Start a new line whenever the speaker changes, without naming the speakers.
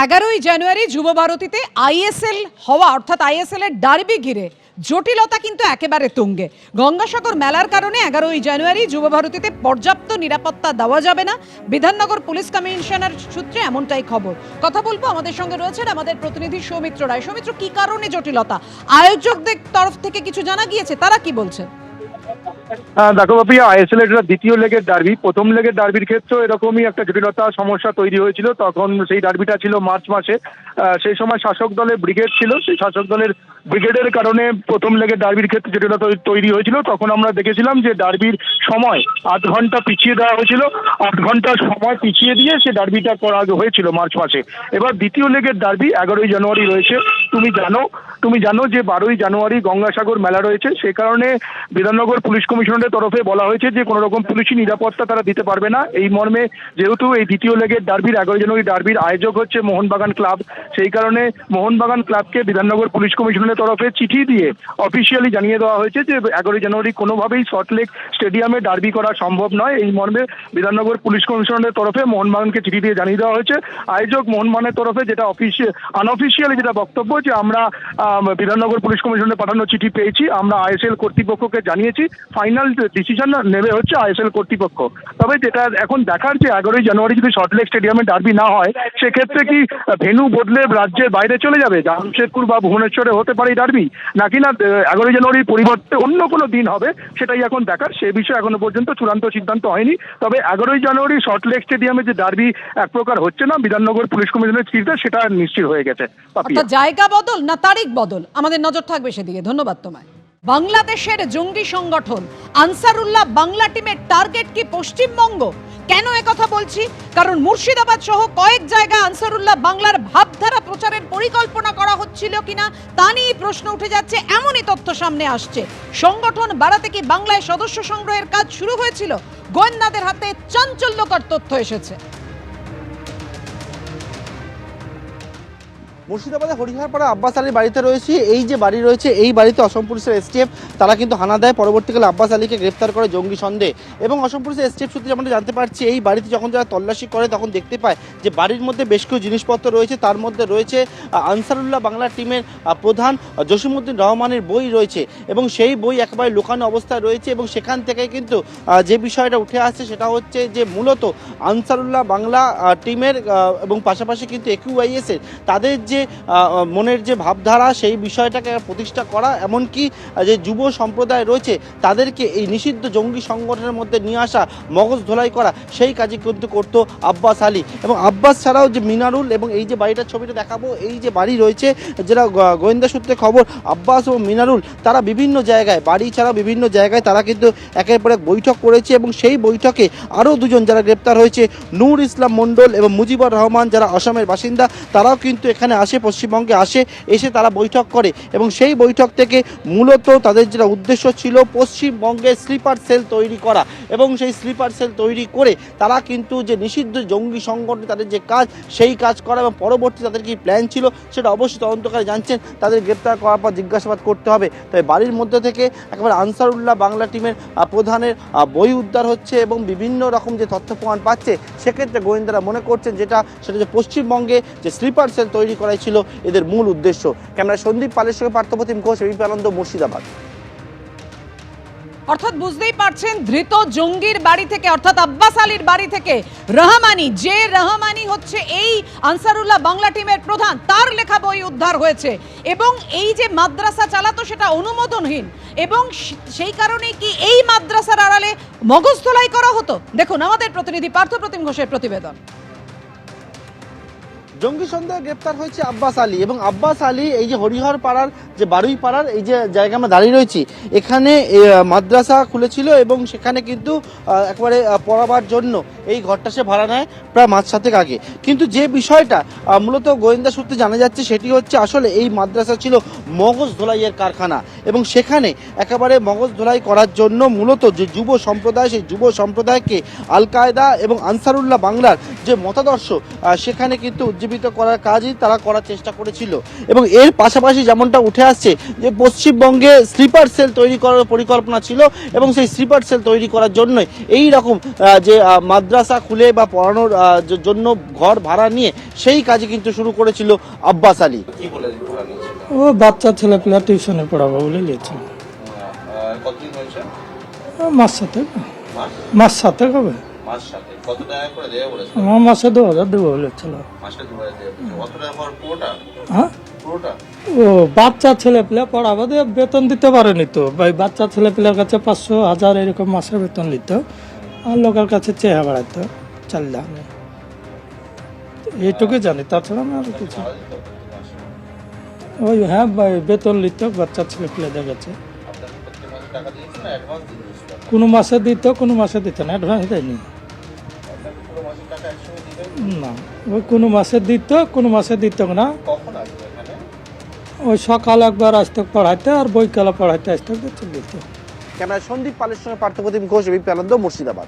11ই জানুয়ারি যুবভারতীতে ISL হওয়া অর্থাৎ ISL এর ডার্বি ঘিরে জটিলতা কিন্তু একেবারে তুঙ্গে। গঙ্গাসাগর মেলার কারণে 11ই জানুয়ারি যুবভারতীতে পর্যাপ্ত নিরাপত্তা দেওয়া যাবে না, বিধাননগর পুলিশ কমিশনার সূত্রে এমনটাই খবর। কথা বলবো, আমাদের সঙ্গে রয়েছেন আমাদের প্রতিনিধি সৌমিত্র রায়। সৌমিত্র, কি কারণে জটিলতা? আয়োজকদের তরফ থেকে কিছু জানা গিয়েছে, তারা কি বলছেন?
দেখো বাপিয়া, আইএসএল এর দ্বিতীয় লেগের ডার্বি, প্রথম লেগের ডার্বির ক্ষেত্রেও এরকমই একটা জটিলতা সমস্যা তৈরি হয়েছিল। তখন সেই ডার্বিটা ছিল মার্চ মাসে। সেই সময় শাসক দলের ব্রিগেড ছিল, সেই শাসক দলের ব্রিগেডের কারণে প্রথম লেগের ডার্বির ক্ষেত্রে জটিলতা তৈরি হয়েছিল। তখন আমরা দেখেছিলাম যে ডার্বির সময় 8 ঘন্টা পিছিয়ে দেওয়া হয়েছিল। 8 ঘন্টা সময় পিছিয়ে দিয়ে সে ডার্বিটা করা হয়েছিল মার্চ মাসে। এবার দ্বিতীয় লেগের ডার্বি 11ই জানুয়ারি রয়েছে। তুমি জানো যে 12ই জানুয়ারি গঙ্গাসাগর মেলা রয়েছে। সে কারণে বিধাননগর পুলিশ কমিশনারের তরফে বলা হয়েছে যে কোনো রকম পুলিশি নিরাপত্তা তারা দিতে পারবে না। এই মর্মে যেহেতু এই দ্বিতীয় লেগের ডার্বির 11ই জানুয়ারি ডার্বির আয়োজক হচ্ছে মোহনবাগান ক্লাব, সেই কারণে মোহনবাগান ক্লাবকে বিধাননগর পুলিশ কমিশনারের তরফে চিঠি দিয়ে অফিসিয়ালি জানিয়ে দেওয়া হয়েছে যে 11ই জানুয়ারি কোনোভাবেই সল্টলেক স্টেডিয়ামে ডার্বি করা সম্ভব নয়। এই মর্মে বিধাননগর পুলিশ কমিশনারের তরফে মোহনবাগানকে চিঠি দিয়ে জানিয়ে দেওয়া হয়েছে। আয়োজক মোহনবাগানের তরফে যেটা আনঅফিসিয়ালি যেটা বক্তব্য, যে আমরা বিধাননগর পুলিশ কমিশনারের পাঠানো চিঠি পেয়েছি, আমরা আইএসএল কর্তৃপক্ষকে জানিয়েছি, ফাইনাল ডিসিশন নেবে হচ্ছে আইএসএল কর্তৃপক্ষ। তবে যেটা এখন দেখার, যে 11ই জানুয়ারি যদি সল্টলেক স্টেডিয়ামে ডার্বি না হয়, সেক্ষেত্রে কি ভেন্যু বদলে রাজ্যের বাইরে চলে যাবে? জামশেদপুর বা ভুবনেশ্বরে হতে পারে ডার্বি, নাকি না 11ই জানুয়ারির পরিবর্তে অন্য কোনো দিন হবে, সেটাই এখন দেখার। সে বিষয়ে এখনো পর্যন্ত চূড়ান্ত সিদ্ধান্ত হয়নি। তবে 11ই জানুয়ারি সল্টলেক স্টেডিয়ামে যে ডার্বি এক প্রকার হচ্ছে না, বিধাননগর পুলিশ কমিশনের চিঠিতে সেটা নিশ্চিত হয়ে গেছে।
জায়গা বদল না তারিখ বদল, আমাদের নজর থাকবে সেদিকে। ধন্যবাদ তোমায়। বাংলাদেশের জঙ্গি সংগঠন আনসারুল্লাহ বাংলা টিমের টার্গেট কি পশ্চিমবঙ্গ? কেন একথা বলছি? কারণ মুর্শিদাবাদ সহ কয়েক জায়গায় আনসারুল্লাহ বাংলার ভাবধারা প্রচারের পরিকল্পনা করা হচ্ছিল কিনা তা নিয়ে প্রশ্ন উঠে যাচ্ছে। এমনই তথ্য সামনে আসছে। সংগঠন বাড়াতে কি বাংলায় সদস্য সংগ্রহের কাজ শুরু হয়েছিল? গোয়েন্দাদের হাতে চাঞ্চল্যকর তথ্য এসেছে।
মুর্শিদাবাদে হরিহরপাড়া আব্বাস আলীর বাড়িতে রয়েছে। এই যে বাড়ি রয়েছে, এই বাড়িতে অসম পুলিশের এসটিএফ তারা কিন্তু হানা দেয়। পরবর্তীকালে আব্বাস আলীকে গ্রেফতার করে জঙ্গি সন্দেহে। এবং অসম পুলিশের এসটিএফ সূত্রে আমরা জানতে পারছি, এই বাড়িতে যখন যারা তল্লাশি করে তখন দেখতে পায় যে বাড়ির মধ্যে বেশ কিছু জিনিসপত্র রয়েছে। তার মধ্যে রয়েছে আনসারুল্লাহ বাংলা টিমের প্রধান জসিমউদ্দিন রহমানের বই রয়েছে, এবং সেই বই একেবারে লুকানো অবস্থায় রয়েছে। এবং সেখান থেকে কিন্তু যে বিষয়টা উঠে আসছে সেটা হচ্ছে যে মূলত আনসারুল্লাহ বাংলা টিমের এবং পাশাপাশি কিন্তু একিউআইএসের তাদের যে মনের যে ভাবধারা, সেই বিষয়টাকে প্রতিষ্ঠা করা, এমনকি যে যুব সম্প্রদায় রয়েছে তাদেরকে এই নিষিদ্ধ জঙ্গি সংগঠনের মধ্যে নিয়ে আসা, মগজ ধোলাই করা, সেই কাজই কিন্তু করত আব্বাস আলী। এবং আব্বাস ছাড়াও যে মিনারুল, এবং এই যে বাড়িটার ছবিটা দেখাবো, এই যে বাড়ি রয়েছে, যেটা গোয়েন্দা সূত্রে খবর, আব্বাস ও মিনারুল তারা বিভিন্ন জায়গায়, বাড়ি ছাড়াও বিভিন্ন জায়গায় তারা কিন্তু একের পর এক বৈঠক করেছে। এবং সেই বৈঠকে আরও দুজন যারা গ্রেপ্তার হয়েছে, নূর ইসলাম মণ্ডল এবং মুজিবুর রহমান, যারা আসামের বাসিন্দা, তারাও কিন্তু এখানে আসে, পশ্চিমবঙ্গে এসে তারা বৈঠক করে। এবং সেই বৈঠক থেকে মূলত তাদের যেটা উদ্দেশ্য ছিল, পশ্চিমবঙ্গে স্লিপার সেল তৈরি করা। এবং সেই স্লিপার সেল তৈরি করে তারা কিন্তু যে নিষিদ্ধ জঙ্গি সংগঠন তাদের যে কাজ, সেই কাজ করা। এবং পরবর্তী তাদের কি প্ল্যান ছিল সেটা অবশ্যই তদন্তকারী জানছেন। তাদের গ্রেপ্তার করার পর জিজ্ঞাসাবাদ করতে হবে। তাই বাড়ির মধ্যে থেকে একেবারে আনসারুল্লাহ বাংলা টিমের প্রধানের বই উদ্ধার হচ্ছে, এবং বিভিন্ন রকম যে তথ্য প্রমাণ পাচ্ছে, সেক্ষেত্রে গোয়েন্দারা মনে করছেন সেটা যে পশ্চিমবঙ্গে যে স্লিপার সেল তৈরি করাই ছিল এদের মূল উদ্দেশ্য। ক্যামেরা সন্দীপ পালের সঙ্গে পার্থপ্রতিম ঘোষ, এবিপি আনন্দ, মুর্শিদাবাদ।
অর্থাৎ বুঝতেই পারছেন, ধৃত জঙ্গির বাড়ি থেকে অর্থাৎ আব্বাস আলীর বাড়ি থেকে রহমানি হচ্ছে এই আনসারুল্লাহ বাংলা টিমের প্রধান, তার লেখা বই উদ্ধার হয়েছে। এবং এই যে মাদ্রাসা চালাতো সেটা অনুমোদনহীন, এবং সেই কারণেই কি এই মাদ্রাসার আড়ালে মগজ ধোলাই করা হতো? দেখুন আমাদের প্রতিনিধি পার্থপ্রতিম ঘোষের প্রতিবেদন।
জঙ্গি সন্দেহে গ্রেপ্তার হয়েছে আব্বাস আলী। এবং আব্বাস আলী এই যে হরিহরপাড়ার যে বারুইপাড়ার এই যে জায়গা আমরা দাঁড়িয়ে রয়েছি, এখানে মাদ্রাসা খুলেছিল, এবং সেখানে কিন্তু একবারে পড়াবার জন্য এই ঘরটা সে ভাড়া নেয় প্রায় 5 মাস আগে। কিন্তু যে বিষয়টা মূলত গোয়েন্দা সূত্রে জানা যাচ্ছে, সেটি হচ্ছে আসলে এই মাদ্রাসা ছিল মগজ ধোলাইয়ের কারখানা। এবং সেখানে একেবারে মগজ ধোলাই করার জন্য মূলত যে যুব সম্প্রদায়, সেই যুব সম্প্রদায়কে আল কায়দা এবং আনসারুল্লাহ বাংলার যে মতাদর্শ, সেখানে কিন্তু উজ্জীবিত করার কাজই তারা করার চেষ্টা করেছিল। এবং এর পাশাপাশি যেমনটা উঠে আসছে যে পশ্চিমবঙ্গে স্লিপার সেল তৈরি করার পরিকল্পনা ছিল এবং সেই স্লিপার সেল তৈরি করার জন্যই এই রকম যে মাদ্রাসা খুলে বা পড়ানোর জন্য ঘর ভাড়া নিয়ে সেই কাজে কিন্তু শুরু করেছিল আব্বাস আলী। কি বলে
ও বাচ্চা ছেলে পেলে টিউশনে পড়াবো বলে নিয়েছিল।
কতদিন হয়েছে?
মাস সাথে হবে।
কত টাকা করে দেয়া বলেছে?
আমার মাসে 2000 দেবো বলেছিল।
মাসে 2000 দেয়া বলেছে। কত টাকা পর পুরোটা?
হ্যাঁ,
পুরোটা?
ও বাচ্চা ছেলে পেলে পড়াবো দিয়ে বেতন দিতে পারেনি তো ভাই। বাচ্চা ছেলে পেলের কাছে 500 1000 এরকম মাসে বেতন নিত, আর লোকের কাছে চেয়ে বেড়াইতো চাল জানে, এইটুকু জানি, তাছাড়া আমি আর কিছু। ওই হ্যাঁ ভাই, বেতন নিত বাচ্চা ছেলে পেলেদের কাছে। কোনো মাসে দিত, কোনো মাসে দিত না, অ্যাডভান্স দেয়নি না। ওই কোনো মাসে দিত, কোনো মাসে দিত না। ওই সকাল একবার আসতে পড়াইতে আর বৈকালে পড়াইতে আসতে চলে যেত।
ক্যামেরা সন্দীপ পালের সঙ্গে পার্থপ্রতিম ঘোষ, এবিপি আনন্দ, মুর্শিদাবাদ।